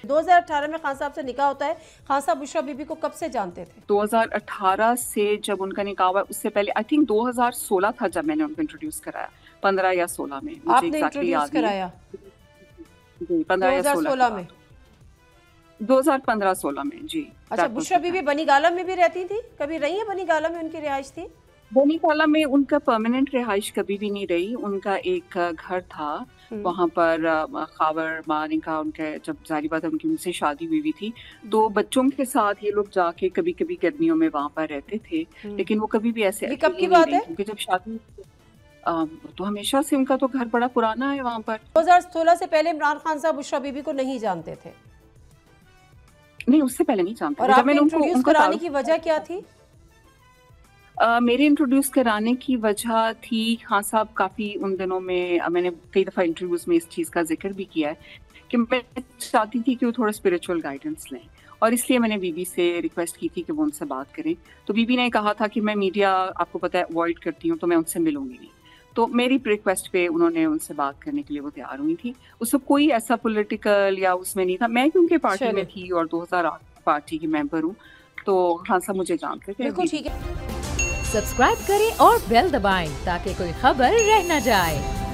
2018 में खान साहब से निकाह होता है। खान साहब बुशरा बीबी को कब से जानते थे? 2018 से जब उनका निकाह हुआ, उससे पहले आई थिंक 2016 था जब मैंने उनको इंट्रोड्यूस कराया, 15 या 16 में, मुझे आपने एग्जैक्टली इंट्रोड्यूस याद नहीं कराया है जी, 15 या 16 2016 में? 2015-16 में जी। अच्छा, बुशरा बीबी बनी गाला में भी रहती थी? कभी रही है बनी गाला में, उनकी रिहाइश थी? बनी काला में उनका परमानेंट रिहाइश कभी भी नहीं रही। उनका एक घर था वहाँ पर, खावर मानी का, उनके जब जारी बात है उनकी उनसे शादी हुई थी, तो बच्चों के साथ ये लोग जाके कभी कभी गर्मियों में वहाँ पर रहते थे, लेकिन वो कभी भी ऐसे ये कब की अकेले बात नहीं है? रही, क्योंकि जब शादी तो हमेशा से उनका तो घर बड़ा पुराना है वहाँ पर। 2016 से पहले इमरान खान साहब बुशरा बीबी को नहीं जानते थे? नहीं, उससे पहले नहीं जानते और थे। जब आपने मैंने उनको इंट्रोड्यूस कराने की वजह क्या थी? मेरे इंट्रोड्यूस कराने की वजह थी, खान साहब काफ़ी उन दिनों में, मैंने कई दफ़ा इंटरव्यूज़ में इस चीज़ का जिक्र भी किया है कि मैं चाहती थी कि वो थोड़ा स्पिरिचुअल गाइडेंस लें, और इसलिए मैंने बीबी से रिक्वेस्ट की थी कि वो उनसे बात करें। तो बीबी ने कहा था कि मैं मीडिया, आपको पता है, अवॉइड करती हूँ, तो मैं उनसे मिलूंगी नहीं। तो मेरी रिक्वेस्ट पे उन्होंने उनसे बात करने के लिए वो तैयार हुई थी। उसमें कोई ऐसा पॉलिटिकल या उसमें नहीं था। मैं क्योंकि पार्टी में थी और 2008 पार्टी की मेंबर हूँ, तो खान साहब मुझे जानते थे। बिल्कुल ठीक है। सब्सक्राइब करें और बेल दबाएं ताकि कोई खबर रह न जाए।